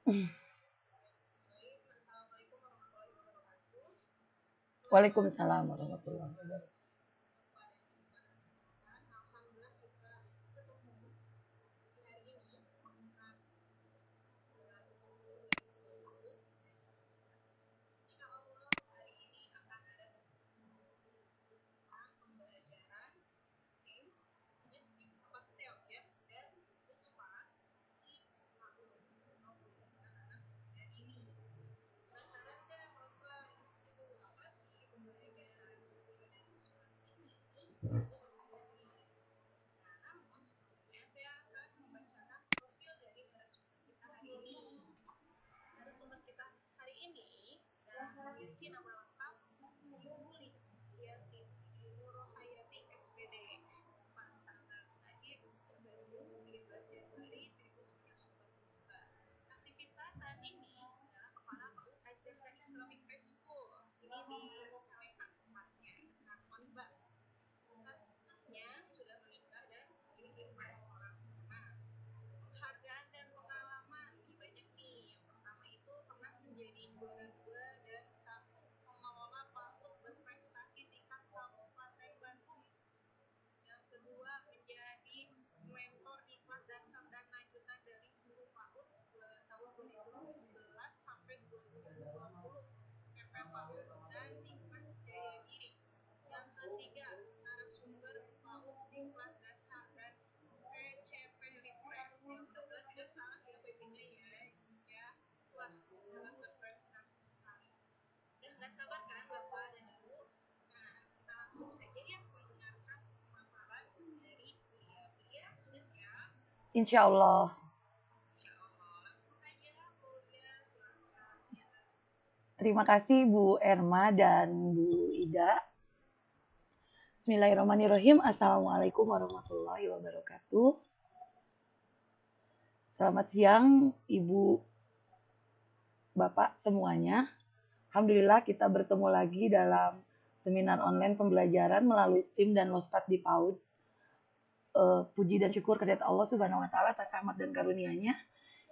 Waalaikumsalam warahmatullahi wabarakatuh. Insya Allah. Terima kasih Bu Erma dan Bu Ida. Bismillahirrahmanirrahim. Assalamualaikum warahmatullahi wabarakatuh. Selamat siang Ibu, Bapak semuanya. Alhamdulillah kita bertemu lagi dalam seminar online pembelajaran melalui STEAM dan LOSPAT di PAUD. Puji dan syukur kehadirat Allah Subhanahu wa taala atas rahmat dan karunia-Nya.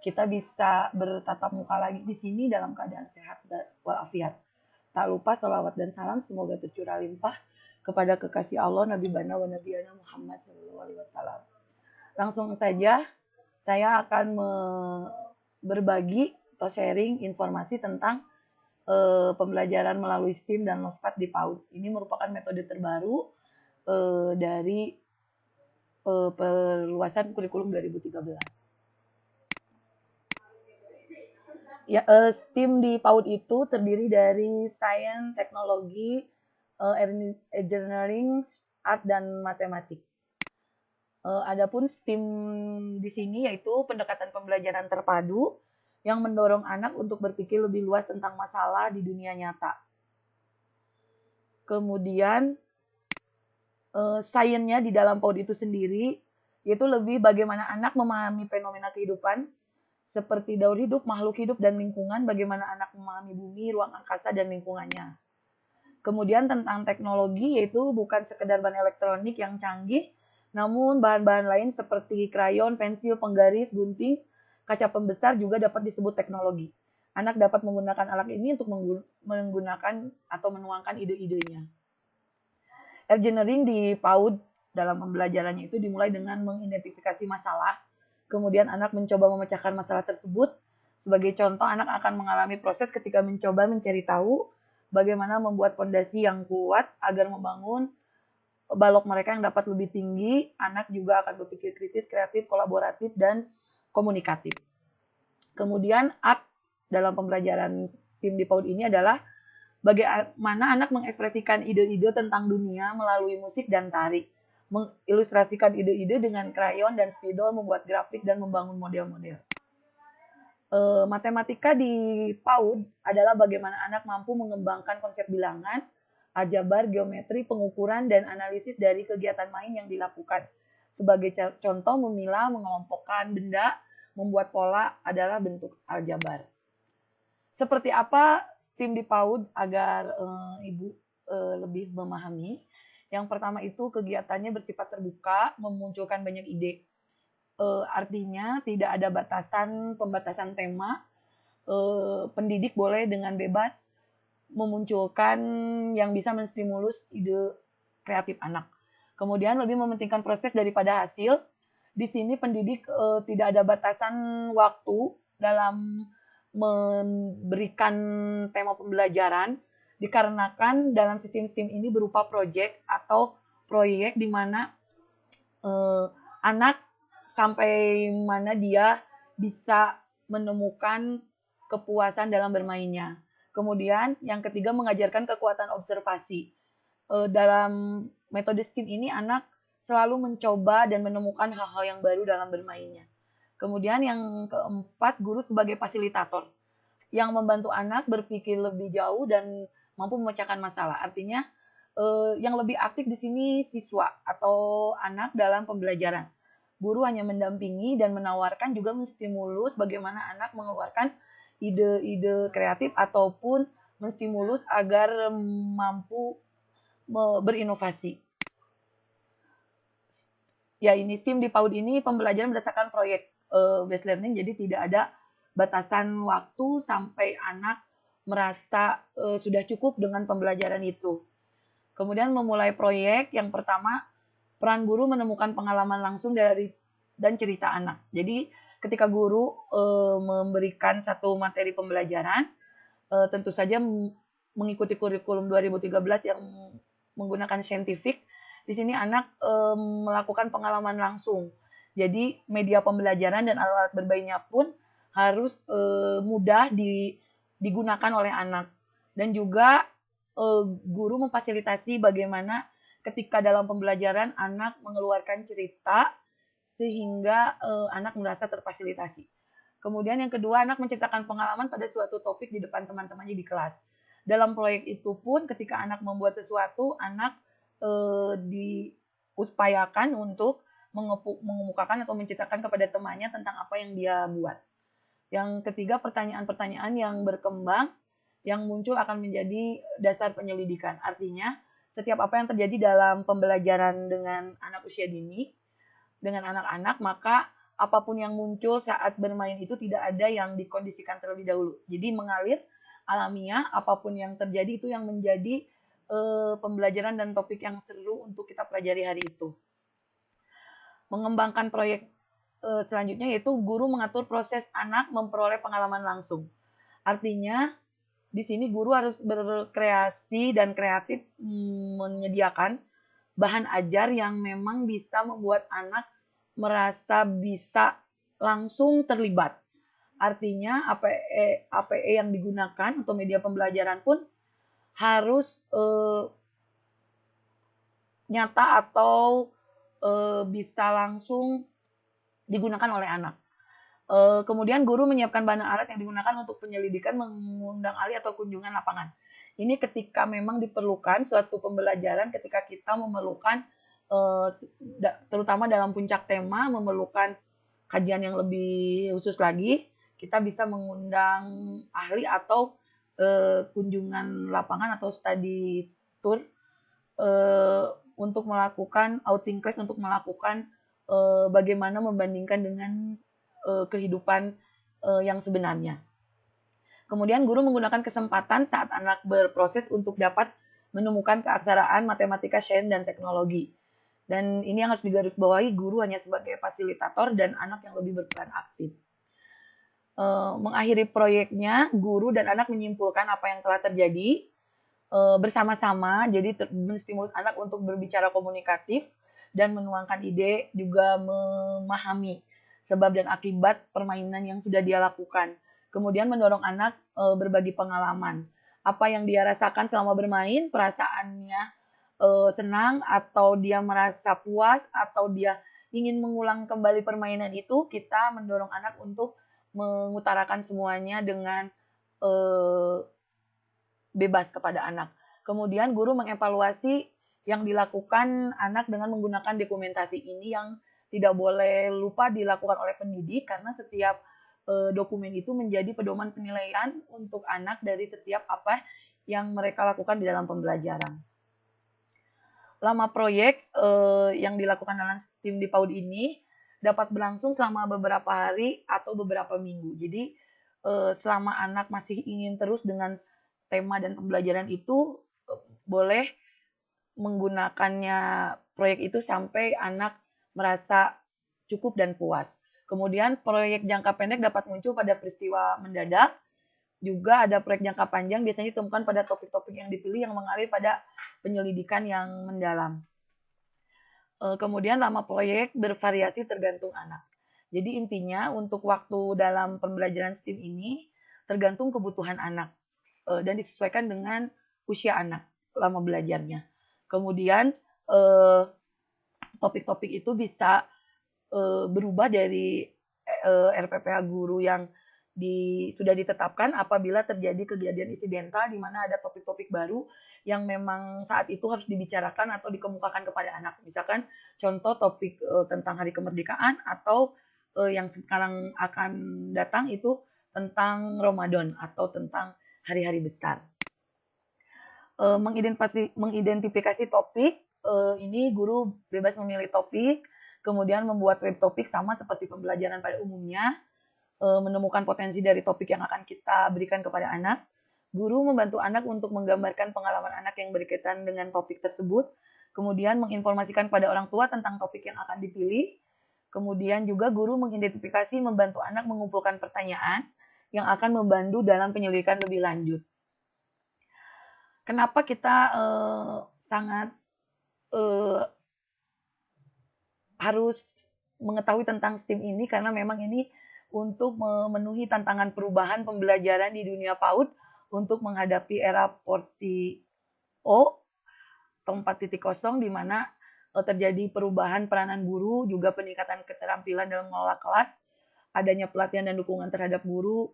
Kita bisa bertatap muka lagi di sini dalam keadaan sehat dan walafiat. Tak lupa salawat dan salam semoga tercurah limpah kepada kekasih Allah Nabi Bana wa Nabiyana Muhammad SAW. Langsung saja saya akan berbagi atau sharing informasi tentang pembelajaran melalui STEAM dan LOSPAT di PAUD. Ini merupakan metode terbaru dari perluasan kurikulum 2013. Ya, STEAM di PAUD itu terdiri dari Sains, Teknologi, Engineering, Art, dan Matematik. Adapun STEAM di sini yaitu pendekatan pembelajaran terpadu yang mendorong anak untuk berpikir lebih luas tentang masalah di dunia nyata. Kemudian sainsnya di dalam PAUD itu sendiri yaitu lebih bagaimana anak memahami fenomena kehidupan seperti daur hidup, makhluk hidup, dan lingkungan, bagaimana anak memahami bumi, ruang angkasa, dan lingkungannya. Kemudian tentang teknologi, yaitu bukan sekedar bahan elektronik yang canggih, namun bahan-bahan lain seperti krayon, pensil, penggaris, gunting, kaca pembesar juga dapat disebut teknologi. Anak dapat menggunakan alat ini untuk menggunakan atau menuangkan ide-idenya. Engineering di PAUD dalam pembelajarannya itu dimulai dengan mengidentifikasi masalah. Kemudian anak mencoba memecahkan masalah tersebut. Sebagai contoh, anak akan mengalami proses ketika mencoba mencari tahu bagaimana membuat fondasi yang kuat agar membangun balok mereka yang dapat lebih tinggi. Anak juga akan berpikir kritis, kreatif, kolaboratif, dan komunikatif. Kemudian art dalam pembelajaran STEAM di PAUD ini adalah bagaimana anak mengekspresikan ide-ide tentang dunia melalui musik dan tari. Mengilustrasikan ide-ide dengan krayon dan spidol, membuat grafik, dan membangun model-model. Matematika di PAUD adalah bagaimana anak mampu mengembangkan konsep bilangan, aljabar, geometri, pengukuran, dan analisis dari kegiatan main yang dilakukan. Sebagai contoh, memilah, mengelompokkan benda, membuat pola adalah bentuk aljabar. Seperti apa STEAM di PAUD agar Ibu lebih memahami? Yang pertama itu kegiatannya bersifat terbuka, memunculkan banyak ide. Artinya tidak ada pembatasan tema, pendidik boleh dengan bebas memunculkan yang bisa menstimulus ide kreatif anak. Kemudian lebih mementingkan proses daripada hasil. Di sini pendidik tidak ada batasan waktu dalam memberikan tema pembelajaran, dikarenakan dalam sistem STEAM ini berupa proyek atau proyek di mana anak sampai mana dia bisa menemukan kepuasan dalam bermainnya. Kemudian yang ketiga mengajarkan kekuatan observasi. Dalam metode STEAM ini anak selalu mencoba dan menemukan hal-hal yang baru dalam bermainnya. Kemudian yang keempat, guru sebagai fasilitator yang membantu anak berpikir lebih jauh dan mampu memecahkan masalah. Artinya yang lebih aktif di sini siswa atau anak dalam pembelajaran. Guru hanya mendampingi dan menawarkan, juga menstimulus bagaimana anak mengeluarkan ide-ide kreatif ataupun menstimulus agar mampu berinovasi. Ya, ini STEAM di PAUD ini pembelajaran berdasarkan proyek based learning, jadi tidak ada batasan waktu sampai anak merasa sudah cukup dengan pembelajaran itu. Kemudian memulai proyek, yang pertama peran guru menemukan pengalaman langsung dari dan cerita anak. Jadi ketika guru memberikan satu materi pembelajaran, tentu saja mengikuti kurikulum 2013 yang menggunakan saintifik. Di sini anak melakukan pengalaman langsung. Jadi media pembelajaran dan alat bermainnya pun harus mudah digunakan oleh anak. Dan juga guru memfasilitasi bagaimana ketika dalam pembelajaran anak mengeluarkan cerita sehingga anak merasa terfasilitasi. Kemudian yang kedua, anak menceritakan pengalaman pada suatu topik di depan teman-temannya di kelas. Dalam proyek itu pun ketika anak membuat sesuatu, anak diupayakan untuk mengemukakan atau menceritakan kepada temannya tentang apa yang dia buat. Yang ketiga, pertanyaan-pertanyaan yang berkembang yang muncul akan menjadi dasar penyelidikan. Artinya, setiap apa yang terjadi dalam pembelajaran dengan anak usia dini, dengan anak-anak, maka apapun yang muncul saat bermain itu tidak ada yang dikondisikan terlebih dahulu. Jadi mengalir alamiah, apapun yang terjadi itu yang menjadi pembelajaran dan topik yang seru untuk kita pelajari hari itu. Mengembangkan proyek selanjutnya yaitu guru mengatur proses anak memperoleh pengalaman langsung. Artinya di sini guru harus berkreasi dan kreatif menyediakan bahan ajar yang memang bisa membuat anak merasa bisa langsung terlibat. Artinya APE yang digunakan atau media pembelajaran pun harus nyata atau bisa langsung digunakan oleh anak. Kemudian guru menyiapkan bahan alat yang digunakan untuk penyelidikan, mengundang ahli atau kunjungan lapangan. Ini ketika memang diperlukan suatu pembelajaran, ketika kita memerlukan, terutama dalam puncak tema, memerlukan kajian yang lebih khusus lagi, kita bisa mengundang ahli atau kunjungan lapangan atau study tour untuk melakukan outing class, untuk melakukan bagaimana membandingkan dengan kehidupan yang sebenarnya. Kemudian guru menggunakan kesempatan saat anak berproses untuk dapat menemukan keaksaraan, matematika, sains, dan teknologi. Dan ini yang harus digarisbawahi, guru hanya sebagai fasilitator dan anak yang lebih berperan aktif. Mengakhiri proyeknya, guru dan anak menyimpulkan apa yang telah terjadi bersama-sama, jadi menstimulus anak untuk berbicara komunikatif dan menuangkan ide, juga memahami sebab dan akibat permainan yang sudah dia lakukan. Kemudian mendorong anak berbagi pengalaman. Apa yang dia rasakan selama bermain, perasaannya senang, atau dia merasa puas, atau dia ingin mengulang kembali permainan itu, kita mendorong anak untuk mengutarakan semuanya dengan bebas kepada anak. Kemudian guru mengevaluasi yang dilakukan anak dengan menggunakan dokumentasi ini yang tidak boleh lupa dilakukan oleh pendidik, karena setiap dokumen itu menjadi pedoman penilaian untuk anak dari setiap apa yang mereka lakukan di dalam pembelajaran. Lama proyek yang dilakukan dalam STEAM di PAUD ini dapat berlangsung selama beberapa hari atau beberapa minggu. Jadi selama anak masih ingin terus dengan tema dan pembelajaran itu, boleh menggunakannya proyek itu sampai anak merasa cukup dan puas. Kemudian proyek jangka pendek dapat muncul pada peristiwa mendadak. Juga ada proyek jangka panjang biasanya ditemukan pada topik-topik yang dipilih yang mengalir pada penyelidikan yang mendalam. Kemudian lama proyek bervariasi tergantung anak. Jadi intinya untuk waktu dalam pembelajaran STEAM ini tergantung kebutuhan anak dan disesuaikan dengan usia anak lama belajarnya. Kemudian topik-topik itu bisa berubah dari RPPH guru yang sudah ditetapkan apabila terjadi kejadian insidental di mana ada topik-topik baru yang memang saat itu harus dibicarakan atau dikemukakan kepada anak. Misalkan contoh topik tentang Hari Kemerdekaan atau yang sekarang akan datang itu tentang Ramadan atau tentang hari-hari besar. Mengidentifikasi topik, ini guru bebas memilih topik, kemudian membuat web topik sama seperti pembelajaran pada umumnya, menemukan potensi dari topik yang akan kita berikan kepada anak. Guru membantu anak untuk menggambarkan pengalaman anak yang berkaitan dengan topik tersebut, kemudian menginformasikan pada orang tua tentang topik yang akan dipilih, kemudian juga guru mengidentifikasi membantu anak mengumpulkan pertanyaan yang akan membantu dalam penyelidikan lebih lanjut. Kenapa kita sangat harus mengetahui tentang STEAM ini? Karena memang ini untuk memenuhi tantangan perubahan pembelajaran di dunia PAUD untuk menghadapi era 4.0 atau 4.0 di mana terjadi perubahan peranan guru, juga peningkatan keterampilan dalam mengelola kelas, adanya pelatihan dan dukungan terhadap guru,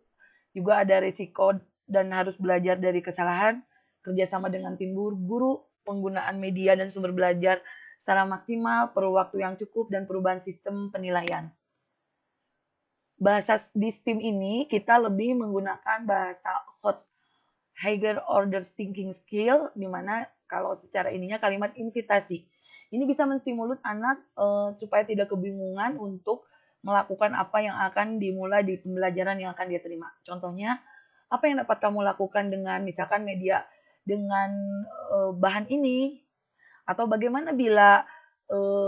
juga ada risiko dan harus belajar dari kesalahan, kerjasama dengan tim guru, penggunaan media dan sumber belajar secara maksimal, perlu waktu yang cukup, dan perubahan sistem penilaian. Bahasa di STEAM ini kita lebih menggunakan bahasa higher order thinking skill, di mana kalau secara ininya kalimat invitasi. Ini bisa menstimulus anak supaya tidak kebingungan untuk melakukan apa yang akan dimulai di pembelajaran yang akan dia terima. Contohnya, apa yang dapat kamu lakukan dengan misalkan media dengan bahan ini, atau bagaimana bila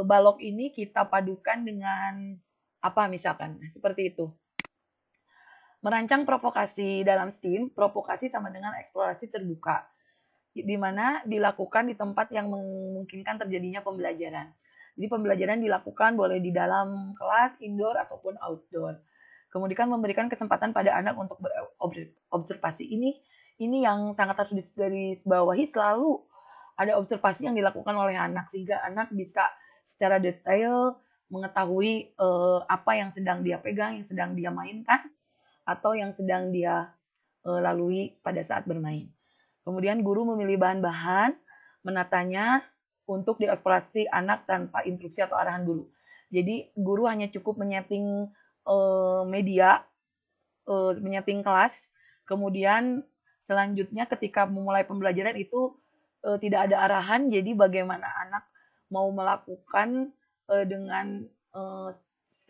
balok ini kita padukan dengan apa misalkan, seperti itu. Merancang provokasi dalam STEAM, provokasi sama dengan eksplorasi terbuka, di mana dilakukan di tempat yang memungkinkan terjadinya pembelajaran. Jadi pembelajaran dilakukan boleh di dalam kelas, indoor, ataupun outdoor. Kemudian memberikan kesempatan pada anak untuk berobservasi. Ini yang sangat harus digarisbawahi, selalu ada observasi yang dilakukan oleh anak, sehingga anak bisa secara detail mengetahui apa yang sedang dia pegang, yang sedang dia mainkan, atau yang sedang dia lalui pada saat bermain. Kemudian guru memilih bahan-bahan, menatanya untuk dieksplorasi anak tanpa instruksi atau arahan guru. Jadi guru hanya cukup menyeting media, menyeting kelas, kemudian selanjutnya ketika memulai pembelajaran itu tidak ada arahan, jadi bagaimana anak mau melakukan dengan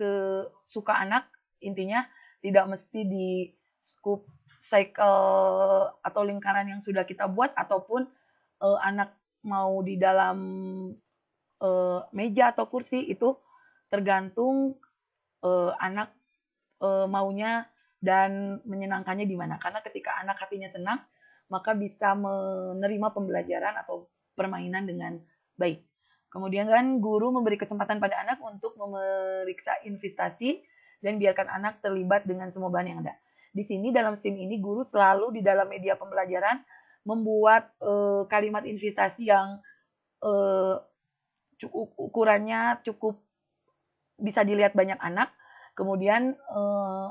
sesuka anak, intinya tidak mesti di scoop cycle atau lingkaran yang sudah kita buat, ataupun anak mau di dalam meja atau kursi, itu tergantung anak maunya dan menyenangkannya di mana. Karena ketika anak hatinya senang, maka bisa menerima pembelajaran atau permainan dengan baik. Kemudian kan guru memberi kesempatan pada anak untuk memeriksa investasi dan biarkan anak terlibat dengan semua bahan yang ada. Di sini dalam STEAM ini guru selalu di dalam media pembelajaran membuat kalimat investasi yang ukurannya cukup bisa dilihat banyak anak. Kemudian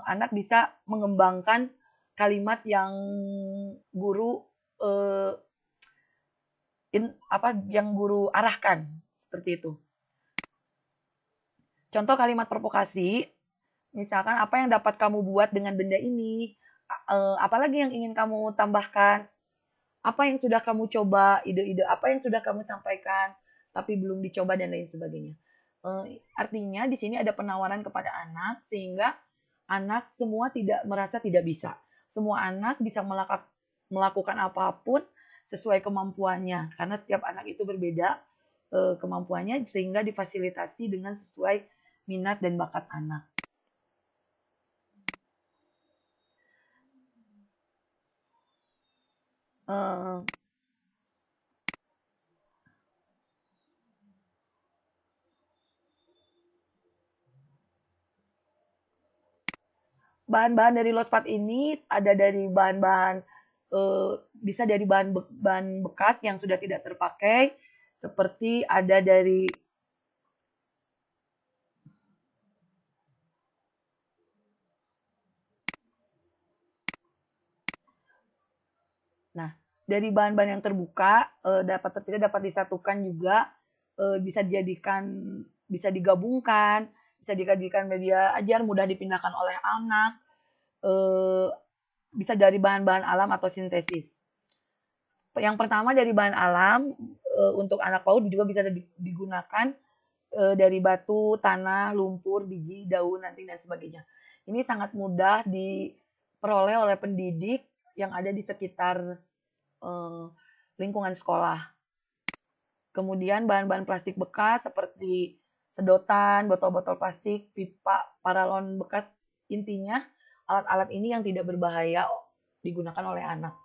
anak bisa mengembangkan kalimat yang guru yang guru arahkan, seperti itu. Contoh kalimat provokasi, misalkan apa yang dapat kamu buat dengan benda ini, apalagi yang ingin kamu tambahkan, apa yang sudah kamu coba, ide-ide apa yang sudah kamu sampaikan tapi belum dicoba, dan lain sebagainya. Artinya di sini ada penawaran kepada anak, sehingga anak semua tidak merasa tidak bisa. Semua anak bisa melakukan apapun sesuai kemampuannya, karena setiap anak itu berbeda kemampuannya, sehingga difasilitasi dengan sesuai minat dan bakat anak. Eh, Bahan-bahan dari lotpat ini ada dari bahan-bahan bisa dari bahan bekas yang sudah tidak terpakai, seperti ada dari nah, dari bahan-bahan yang terbuka dapat disatukan juga, bisa digabungkan, bisa dijadikan media ajar, mudah dipindahkan oleh anak, eh, bisa dari bahan-bahan alam atau sintesis. Yang pertama dari bahan alam, untuk anak PAUD juga bisa digunakan dari batu, tanah, lumpur, biji, daun, ranting, dan sebagainya. Ini sangat mudah diperoleh oleh pendidik yang ada di sekitar lingkungan sekolah. Kemudian bahan-bahan plastik bekas seperti sedotan, botol-botol plastik, pipa, paralon bekas, intinya alat-alat ini yang tidak berbahaya digunakan oleh anak.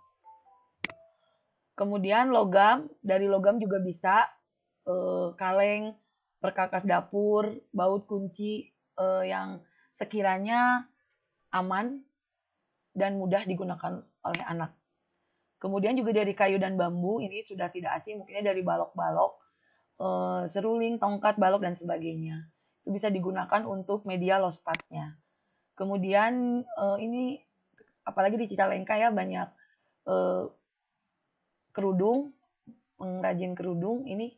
Kemudian logam, dari logam juga bisa kaleng, perkakas dapur, baut kunci yang sekiranya aman dan mudah digunakan oleh anak. Kemudian juga dari kayu dan bambu, ini sudah tidak asing, mungkinnya dari balok-balok, seruling, tongkat, balok, dan sebagainya. Itu bisa digunakan untuk media lospatnya. Kemudian ini apalagi di Cicalengka ya banyak kerudung, pengrajin kerudung. Ini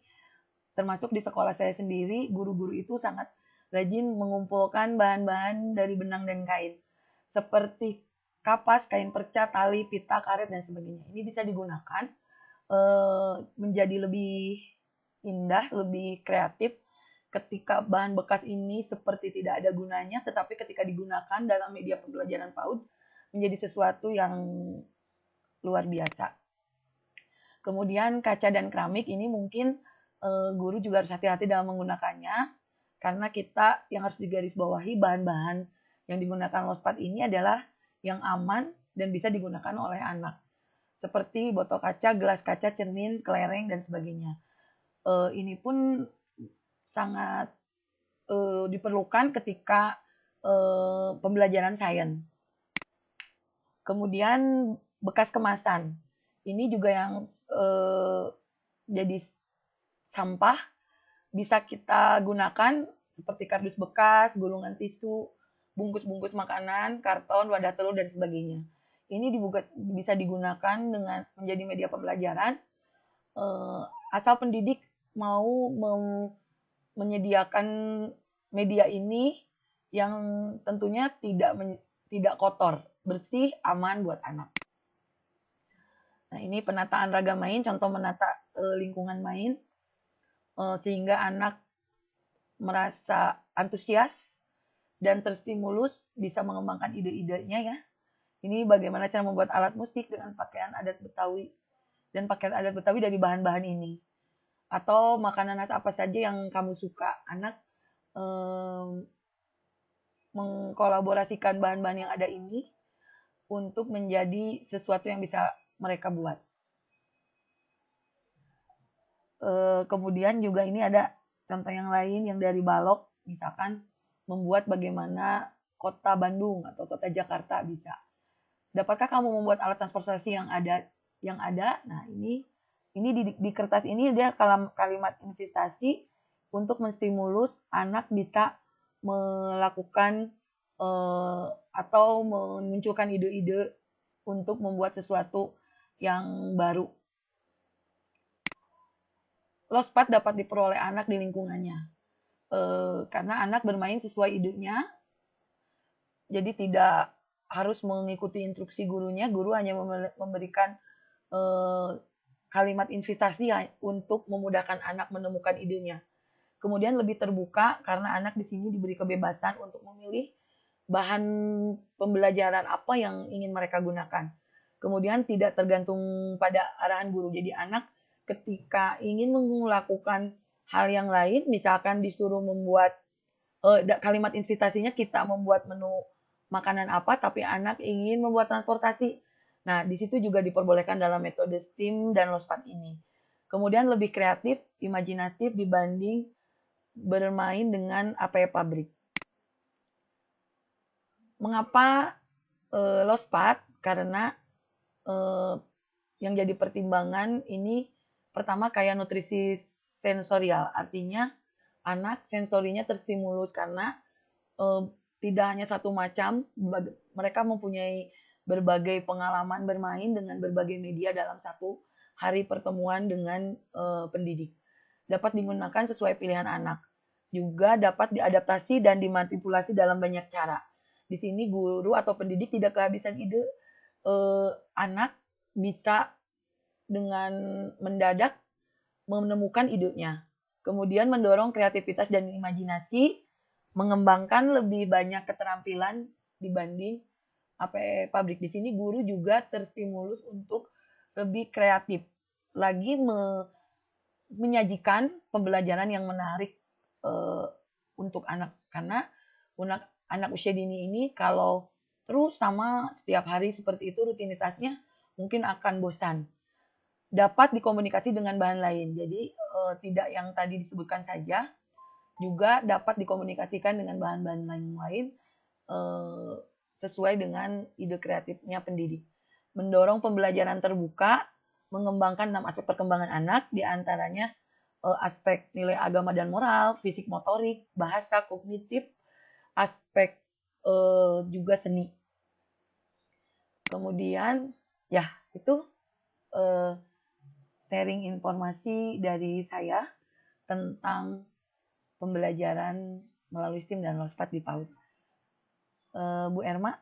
termasuk di sekolah saya sendiri, guru-guru itu sangat rajin mengumpulkan bahan-bahan dari benang dan kain. Seperti kapas, kain perca, tali, pita, karet, dan sebagainya. Ini bisa digunakan menjadi lebih indah, lebih kreatif ketika bahan bekas ini seperti tidak ada gunanya, tetapi ketika digunakan dalam media pembelajaran PAUD menjadi sesuatu yang luar biasa. Kemudian kaca dan keramik ini mungkin guru juga harus hati-hati dalam menggunakannya, karena kita yang harus digarisbawahi bahan-bahan yang digunakan lospat ini adalah yang aman dan bisa digunakan oleh anak. Seperti botol kaca, gelas kaca, cermin, kelereng, dan sebagainya. Ini pun sangat diperlukan ketika pembelajaran sains. Kemudian bekas kemasan. Ini juga yang jadi sampah bisa kita gunakan seperti kardus bekas, gulungan tisu, bungkus-bungkus makanan, karton, wadah telur, dan sebagainya. Ini bisa digunakan dengan menjadi media pembelajaran asal pendidik mau menyediakan media ini yang tentunya tidak kotor, bersih, aman buat anak. Nah, ini penataan ragam main, contoh menata lingkungan main, sehingga anak merasa antusias dan terstimulus bisa mengembangkan ide-idenya ya. Ini bagaimana cara membuat alat musik dengan pakaian adat Betawi dan pakaian adat Betawi dari bahan-bahan ini. Atau makanan apa saja yang kamu suka. Anak mengkolaborasikan bahan-bahan yang ada ini untuk menjadi sesuatu yang bisa mereka buat. Kemudian juga ini ada contoh yang lain yang dari balok, misalkan membuat bagaimana kota Bandung atau kota Jakarta bisa. Dapatkah kamu membuat alat transportasi yang ada? Nah, ini di kertas ini dia kalimat investasi untuk menstimulus anak bisa melakukan atau memunculkan ide-ide untuk membuat sesuatu yang baru. Lospat dapat diperoleh anak di lingkungannya karena anak bermain sesuai idenya, jadi tidak harus mengikuti instruksi gurunya. Guru hanya memberikan kalimat investasi untuk memudahkan anak menemukan idenya. Kemudian lebih terbuka karena anak di sini diberi kebebasan untuk memilih bahan pembelajaran apa yang ingin mereka gunakan. Kemudian tidak tergantung pada arahan guru. Jadi anak ketika ingin melakukan hal yang lain, misalkan disuruh membuat kalimat invitasinya kita membuat menu makanan apa, tapi anak ingin membuat transportasi. Nah, di situ juga diperbolehkan dalam metode STEAM dan LOSPAT ini. Kemudian lebih kreatif, imajinatif dibanding bermain dengan APA pabrik. Mengapa LOSPAT? Karena yang jadi pertimbangan ini pertama kayak nutrisi sensorial, artinya anak sensorinya terstimulus karena tidak hanya satu macam, mereka mempunyai berbagai pengalaman bermain dengan berbagai media dalam satu hari pertemuan dengan pendidik. Dapat digunakan sesuai pilihan anak. Juga dapat diadaptasi dan dimanipulasi dalam banyak cara. Di sini guru atau pendidik tidak kehabisan ide, anak bisa dengan mendadak menemukan idenya. Kemudian mendorong kreativitas dan imajinasi, mengembangkan lebih banyak keterampilan dibanding APA pabrik. Di sini guru juga terstimulus untuk lebih kreatif, lagi menyajikan pembelajaran yang menarik untuk anak. Karena anak usia dini ini kalau terus sama setiap hari seperti itu rutinitasnya mungkin akan bosan. Dapat dikomunikasi dengan bahan lain. Jadi tidak yang tadi disebutkan saja, juga dapat dikomunikasikan dengan bahan-bahan lain sesuai dengan ide kreatifnya pendidik. Mendorong pembelajaran terbuka, mengembangkan 6 aspek perkembangan anak, diantaranya aspek nilai agama dan moral, fisik motorik, bahasa, kognitif, aspek juga seni. Kemudian ya itu sharing informasi dari saya tentang pembelajaran melalui STEAM dan LOSPAT di PAUD. Bu Erma?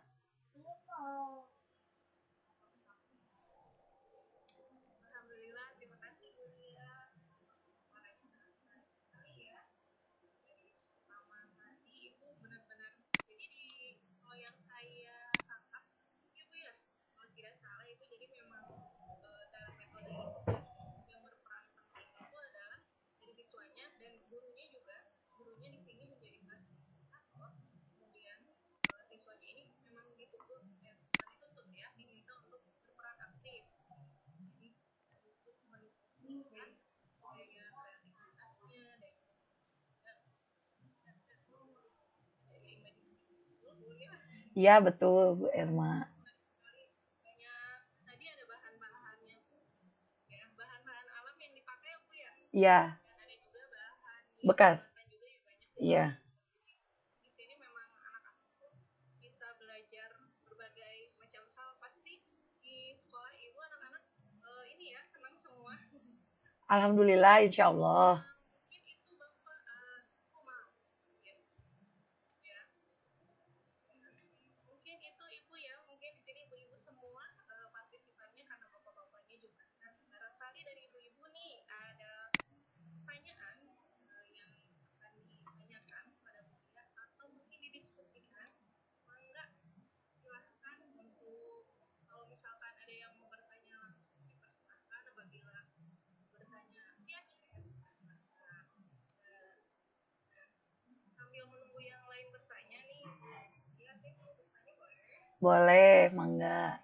Alhamdulillah, terima kasih Bu Lia. Sama tadi Ibu benar-benar, jadi kalau yang saya tangkap, ya Bu ya, kalau tidak salah itu jadi memang dalam metode itu yang berperan penting itu adalah dari siswanya dan gurunya juga. Gurunya di sini menjadi fasilitator, kemudian siswanya ini memang dituntut ya, diminta untuk berperan aktif. Jadi untuk menunjukkan daya kreativitasnya dan Iya betul Bu Erma. Tadi ada bahan-bahannya ya, bahan-bahan alam yang dipakai Bu ya. Iya. Dan ada juga bahan bekas. Juga ya banyak. Iya. Di sini memang anak-anak bisa belajar berbagai macam hal. Pasti di sekolah Ibu anak-anak ini ya senang semua. Alhamdulillah, insya Allah. Mungkin itu Bapak mau ya. Mungkin itu Ibu ya, mungkin di sini ibu-ibu semua partisipannya karena bapak-bapaknya juga. Nah, barangkali dari ibu-ibu nih ada pertanyaan yang akan ditanyakan pada Bu Lia atau mungkin didiskusikan. Mangga silahkan untuk kalau misalkan ada yang mau bertanya langsung dipersilakan, apabila bertanya via chat. Sambil menunggu yang lain bertanya nih, ya saya mau bertanya boleh? Boleh, mangga.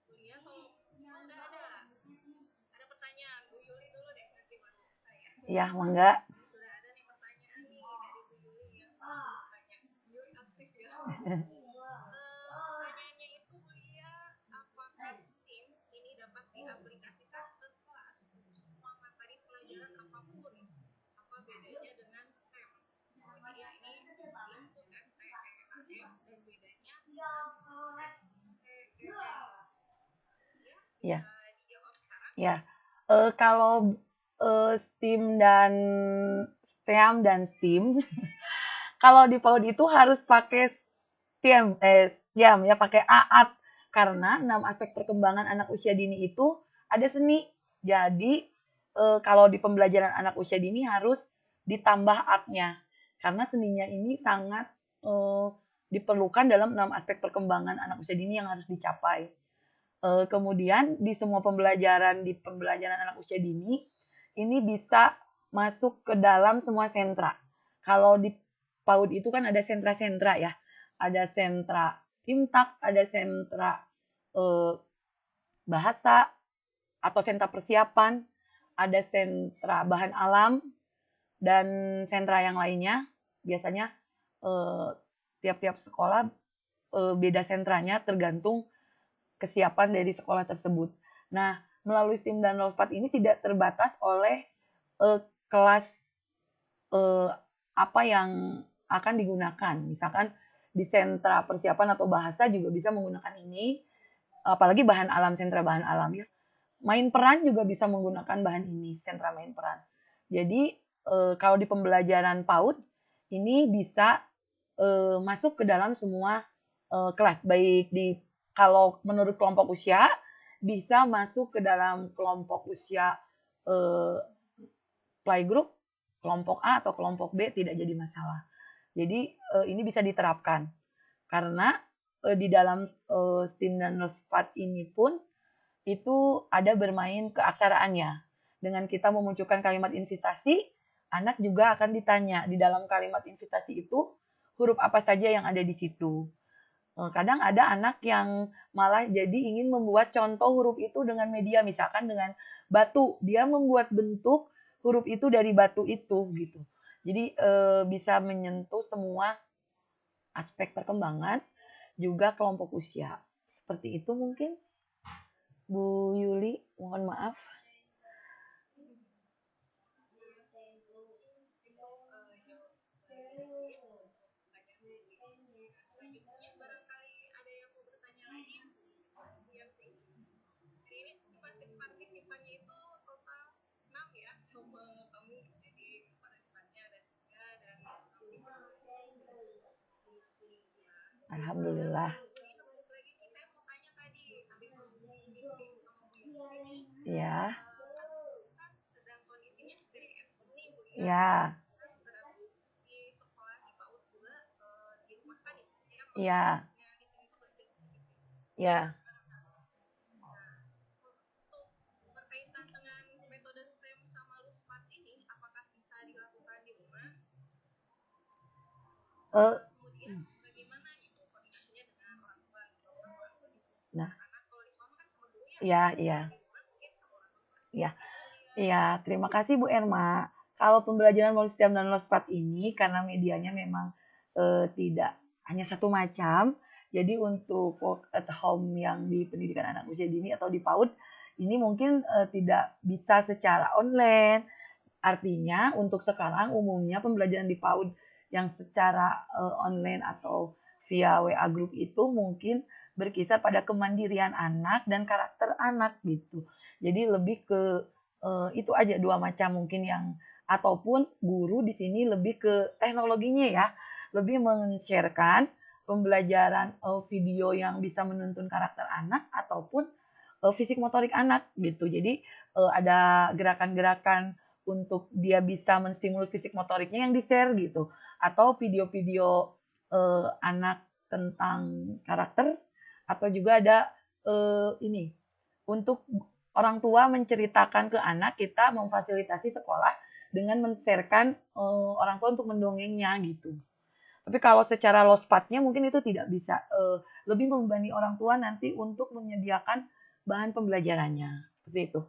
Bu Lia, kalau udah ada pertanyaan, Bu Yuli dulu deh nanti baru saya. Iya, mangga. Sudah ada nih pertanyaan nih dari Bu Yuli yang bertanya. Yuli aktif ya. Pertanyaannya itu Bu Lia, apakah STEAM ini dapat diaplikasikan ke kelas untuk semua materi pelajaran apapun? Apa bedanya dengan STEM? Oh, jadi ya ini STEAM itu STEAM dan bedanya Iya. dijawab sekarang. Ya. Kalau STEAM dan STEM dan STEAM, kalau di PAUD itu harus pakai STEAM ya, pakai AAT. Karena 6 aspek perkembangan anak usia dini itu ada seni. Jadi kalau di pembelajaran anak usia dini harus ditambah artnya. Karena seninya ini sangat diperlukan dalam 6 aspek perkembangan anak usia dini yang harus dicapai. Kemudian di semua pembelajaran anak usia dini ini bisa masuk ke dalam semua sentra. Kalau di PAUD itu kan ada sentra-sentra ya. Ada sentra Imtak, ada sentra bahasa atau sentra persiapan, ada sentra bahan alam, dan sentra yang lainnya. Biasanya tiap-tiap sekolah beda sentranya tergantung kesiapan dari sekolah tersebut. Nah, melalui STEAM dan LOSPAT ini tidak terbatas oleh kelas apa yang akan digunakan. Misalkan di sentra persiapan atau bahasa juga bisa menggunakan ini, apalagi bahan alam, sentra bahan alam ya. Main peran juga bisa menggunakan bahan ini, sentra main peran. Jadi kalau di pembelajaran PAUD ini bisa masuk ke dalam semua kelas, baik di kalau menurut kelompok usia bisa masuk ke dalam kelompok usia playgroup, kelompok A atau kelompok B tidak jadi masalah. Jadi ini bisa diterapkan karena di dalam STEAM dan LOSPAT ini pun itu ada bermain keaksaraannya. Dengan kita memunculkan kalimat invitasi, anak juga akan ditanya di dalam kalimat invitasi itu huruf apa saja yang ada di situ. Kadang ada anak yang malah jadi ingin membuat contoh huruf itu dengan media, misalkan dengan batu. Dia membuat bentuk huruf itu dari batu itu gitu. Jadi bisa menyentuh semua aspek perkembangan, juga kelompok usia. Seperti itu mungkin, Bu Yuli, mohon maaf. Selanjutnya barangkali ada yang mau bertanya lagi. Ya, jadi ini partisipannya itu total 6 ya sama kami. Jadi partisipannya ada 3 dan kami Alhamdulillah. ini balik lagi nih, saya mau tanya tadi sambil meeting sama Bu Yusri nih. Ya. Kan sedang kondisinya stay at home nih Bu ya. Ya. Di sekolah di PAUD juga di rumah kan ya. Ya. Di sini tuh belajar di sini. Ya. Berkaitan dengan metode STEM sama LUSPAT ini, apakah bisa dilakukan di rumah? Kemudian bagaimana gitu koordinasinya dengan orang tua? Nah, anak kalau di sekolah kan sama guru ya. iya, iya. Di rumah mungkin sama orang tua. Iya. Iya, terima kasih Bu Erma. Kalau pembelajaran STEM dan LOSPAT ini karena medianya memang tidak hanya satu macam, jadi untuk work at home yang di pendidikan anak usia dini atau di PAUD ini mungkin tidak bisa secara online. Artinya untuk sekarang umumnya pembelajaran di PAUD yang secara online atau via WA group itu mungkin berkisar pada kemandirian anak dan karakter anak gitu. Jadi lebih ke itu aja dua macam mungkin yang ataupun guru di sini lebih ke teknologinya ya, lebih men-sharekan pembelajaran video yang bisa menuntun karakter anak ataupun fisik motorik anak gitu. Jadi ada gerakan-gerakan untuk dia bisa menstimulus fisik motoriknya yang di-share gitu. Atau video-video anak tentang karakter atau juga ada ini untuk orang tua menceritakan ke anak, kita memfasilitasi sekolah dengan men-sharekan orang tua untuk mendongengnya gitu. Tapi kalau secara lospatnya mungkin itu tidak bisa. Lebih membebani orang tua nanti untuk menyediakan bahan pembelajarannya. Seperti itu.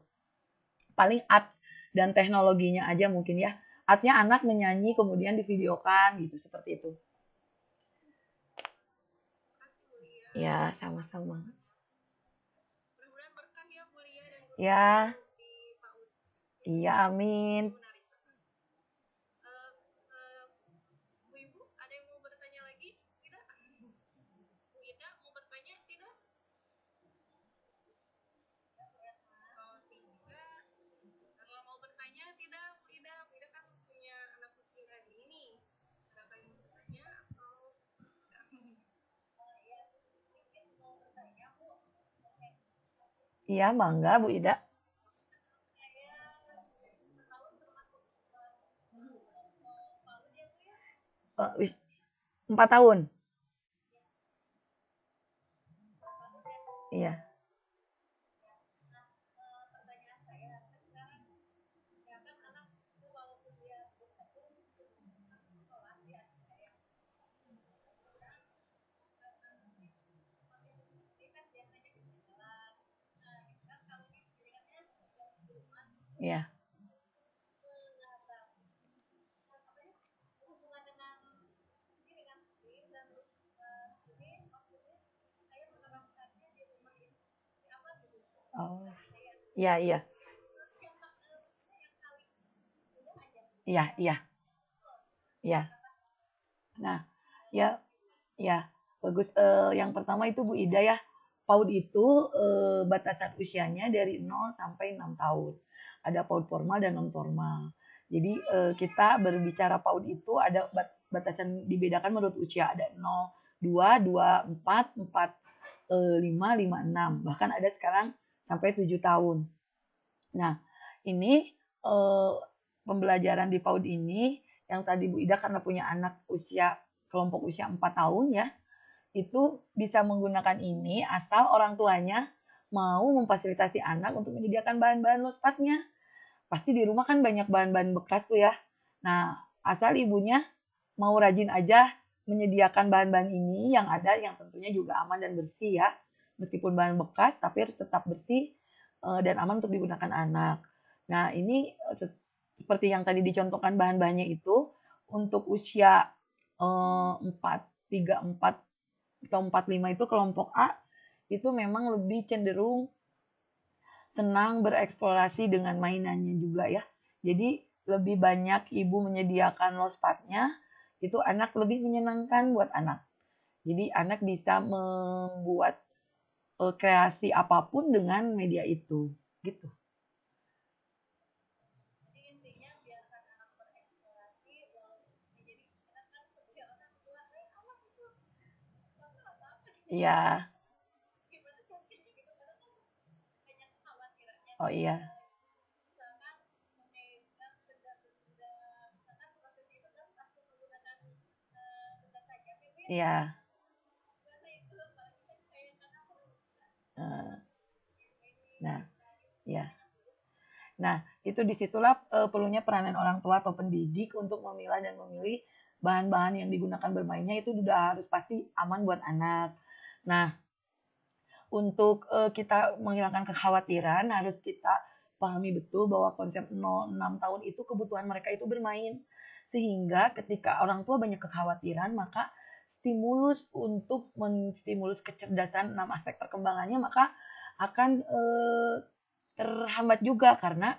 Paling art dan teknologinya aja mungkin ya. Artnya anak menyanyi kemudian divideokan gitu. Seperti itu. Ya, sama-sama. Mudah-mudahan berkah ya Bu Lia dan Bu Ya. di PAUD. Iya, amin. Bu Ibu, ada yang mau bertanya lagi? Tidak? Bu Ida mau bertanya? Tidak? Kalau tidak, kalau mau bertanya tidak, Bu Ida. Bu Ida kan punya anak usia dini nih. Ada yang mau bertanya atau Iya, bangga Bu Ida. 4 tahun. Iya. Pertanyaan saya, sekarang ya kan anak itu walaupun dia sekolah ya kayak dia kan biasanya di sekolah. Nah, itu kan kalau di pilihannya di rumah Iya. hubungan dengan istri dan ini maksudnya saya menerapkannya di rumah ini seperti apa gitu. Oh. Iya, iya. Iya, iya. Iya. Nah, ya, ya, bagus. Yang pertama itu Bu Ida ya, PAUD itu batasan usianya dari 0 sampai 6 tahun. Ada PAUD formal dan non formal. Jadi kita berbicara PAUD itu ada batasan dibedakan menurut usia, ada 0, 2, 2, 4, 4, 5, 5, 6. Bahkan ada sekarang sampai 7 tahun. Nah, ini pembelajaran di PAUD ini yang tadi Bu Ida karena punya anak kelompok usia 4 tahun ya, itu bisa menggunakan ini asal orang tuanya mau memfasilitasi anak untuk menyediakan bahan-bahan lospatnya. Pasti di rumah kan banyak bahan-bahan bekas tuh ya. Nah, asal ibunya mau rajin aja menyediakan bahan-bahan ini yang ada, yang tentunya juga aman dan bersih ya. Meskipun bahan bekas, tapi harus tetap bersih dan aman untuk digunakan anak. Nah, ini seperti yang tadi dicontohkan bahan-bahannya itu untuk usia 4, 3, 4 atau 4, 5 itu kelompok A itu memang lebih cenderung senang bereksplorasi dengan mainannya juga ya. Jadi lebih banyak ibu menyediakan lospatnya, itu anak lebih menyenangkan buat anak. Jadi anak bisa membuat kreasi apapun dengan media itu, gitu. Jadi intinya biarkan anak bereksplorasi jadi anak kan sebagai orang tua awas itu apa Iya. gimana caranya gitu karena kan banyak kekhawatirannya Oh iya. misalkan memegang benda-benda misalkan proses itu kan pasti menggunakan benda tajam itu ya Iya. karena itu apalagi kan kayak karena aku Nah, ya. Nah, itu disitulah perlunya peranan orang tua atau pendidik untuk memilah dan memilih bahan-bahan yang digunakan bermainnya itu sudah harus pasti aman buat anak. Nah, untuk kita menghilangkan kekhawatiran harus kita pahami betul bahwa konsep 0-6 tahun itu kebutuhan mereka itu bermain. Sehingga ketika orang tua banyak kekhawatiran, maka stimulus untuk menstimulus kecerdasan 6 aspek perkembangannya maka akan terhambat juga karena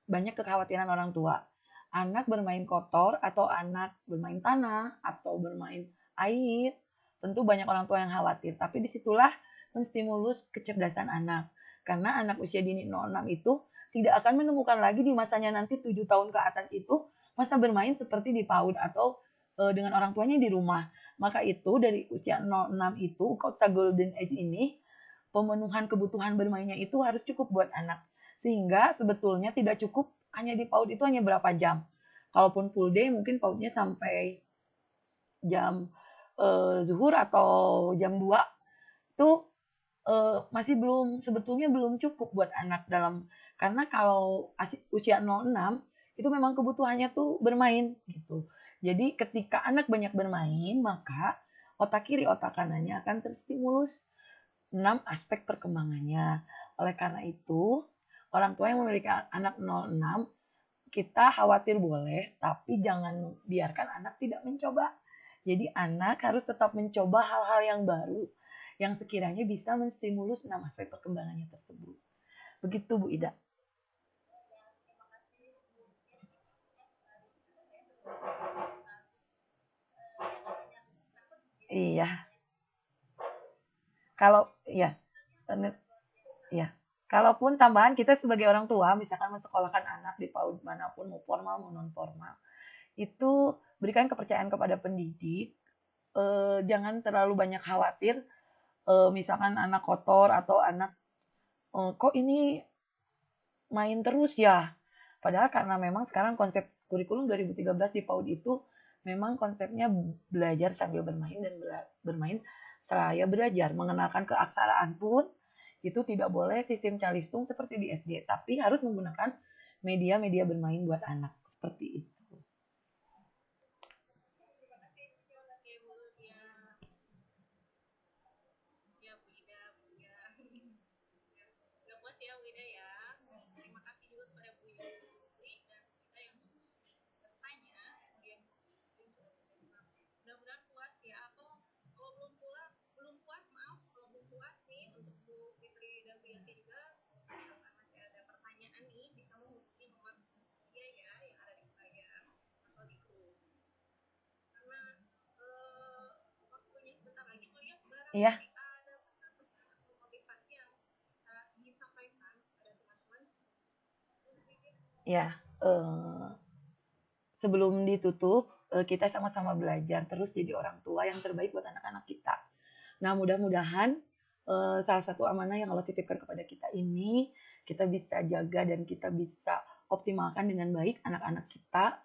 banyak kekhawatiran orang tua. Anak bermain kotor atau anak bermain tanah atau bermain air, tentu banyak orang tua yang khawatir. Tapi disitulah menstimulus kecerdasan anak. Karena anak usia dini 0-6 itu tidak akan menemukan lagi di masanya nanti 7 tahun ke atas itu masa bermain seperti di PAUD atau dengan orang tuanya di rumah. Maka itu dari usia 0-6 itu, kota Golden Age ini, pemenuhan kebutuhan bermainnya itu harus cukup buat anak. Sehingga sebetulnya tidak cukup hanya di PAUD itu hanya berapa jam. Kalaupun full day mungkin PAUD-nya sampai jam zuhur atau jam 2 itu masih sebetulnya belum cukup buat anak karena kalau usia 0-6 itu memang kebutuhannya tuh bermain gitu. Jadi ketika anak banyak bermain maka otak kiri otak kanannya akan terstimulus 6 aspek perkembangannya. Oleh karena itu, orang tua yang memiliki anak 0-6, kita khawatir boleh, tapi jangan biarkan anak tidak mencoba. Jadi anak harus tetap mencoba hal-hal yang baru, yang sekiranya bisa menstimulus 6 aspek perkembangannya tersebut. Begitu Bu Ida. Iya. Kalau ya, ya. Kalaupun tambahan kita sebagai orang tua, misalkan mensekolahkan anak di PAUD manapun, mau formal mau non formal, itu berikan kepercayaan kepada pendidik. Jangan terlalu banyak khawatir. Misalkan anak kotor atau anak kok ini main terus ya. Padahal karena memang sekarang konsep kurikulum 2013 di PAUD itu memang konsepnya belajar sambil bermain dan bermain seraya belajar. Mengenalkan keaksaraan pun itu tidak boleh sistem calistung seperti di SD, tapi harus menggunakan media-media bermain buat anak seperti itu. Ya Bu Ida ya. Terima kasih juga kepada Bu Yuli dan kita yang sudah bertanya, kemudian mudah-mudahan puas ya. Atau kalau belum puas maaf, kalau belum puas nih untuk Bu Fitri dan Bu Yanti juga, misalkan masih ada pertanyaan nih, bisa menghubungi nomor dia ya yang ada di layar atau di grup. Karena waktunya sebentar lagi melihat barang Iya. ada pesan-pesan atau motivasi yang bisa disampaikan pada teman-teman. Ya, sebelum ditutup, kita sama-sama belajar terus jadi orang tua yang terbaik buat anak-anak kita. Nah, mudah-mudahan salah satu amanah yang Allah titipkan kepada kita ini, kita bisa jaga dan kita bisa optimalkan dengan baik anak-anak kita.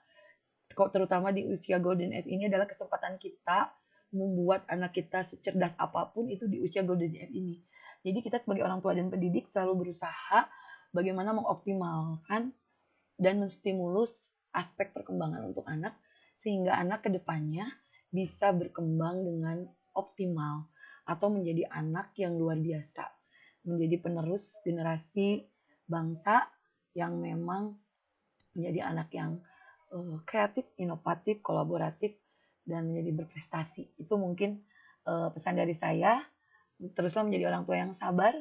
Terutama di usia Golden Age ini adalah kesempatan kita membuat anak kita secerdas apapun itu di usia Golden Age ini. Jadi kita sebagai orang tua dan pendidik selalu berusaha bagaimana mengoptimalkan dan menstimulus aspek perkembangan untuk anak sehingga anak kedepannya bisa berkembang dengan optimal atau menjadi anak yang luar biasa, menjadi penerus generasi bangsa yang memang menjadi anak yang kreatif, inovatif, kolaboratif, dan menjadi berprestasi. Itu mungkin pesan dari saya. Teruslah menjadi orang tua yang sabar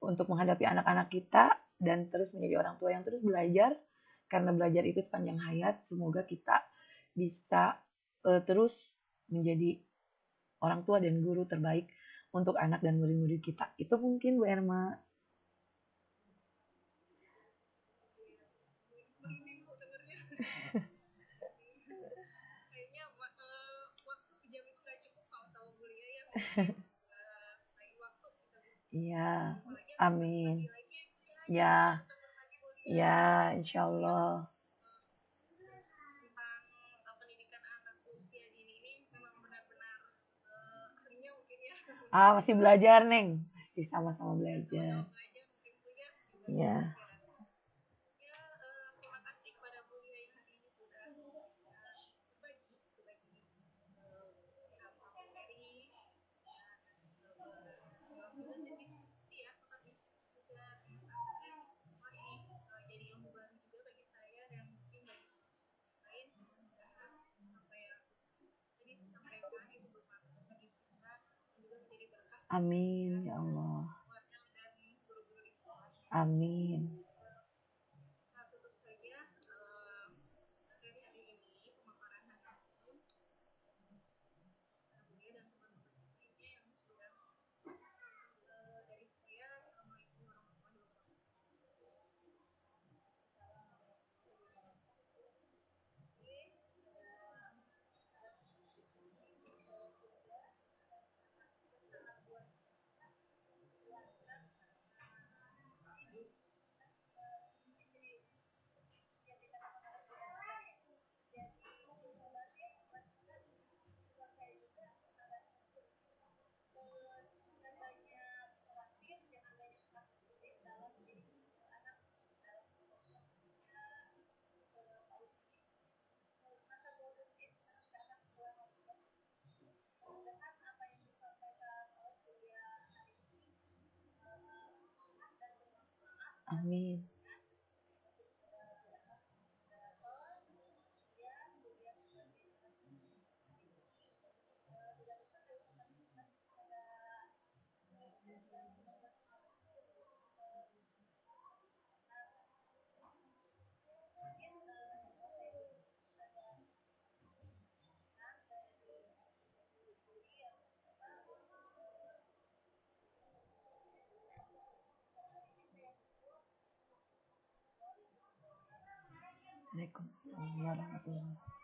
untuk menghadapi anak-anak kita dan terus menjadi orang tua yang terus belajar karena belajar itu sepanjang hayat. Semoga kita bisa terus menjadi orang tua dan guru terbaik untuk anak dan murid-murid kita. Itu mungkin Bu Erma. Kayaknya waktu sejam itu nggak cukup kalau sama kuliah ya. Lain waktu kita bisa. Iya, amin. Lagi Ya, ya, insya Allah. tentang pendidikan anak usia dini ini memang benar-benar ahlinya mungkin ya. Masih belajar, Neng. Masih sama-sama belajar. Belajar mungkin punya. Iya. Terima kasih kepada Bu Lia yang hari ini sudah berbagi materi dan diskusi ya, sempat diskusi juga. Terima kasih. Wah ini jadi ilmu baru juga bagi saya dan mungkin bagi lain. Mudah-mudahan apa yang tadi disampaikan itu bermanfaat bagi kita dan juga menjadi berkah. Amin ya Allah. Dan guru-guru di sekolah. Amin. Nah, tutup saja materi hari ini pemaparan hari ini. Kemudian dan teman-teman lainnya yang sudah dari saya. Assalamualaikum warahmatullahi wabarakatuh. Amin. Waalaikumsalam warahmatullahi wabarakatuh.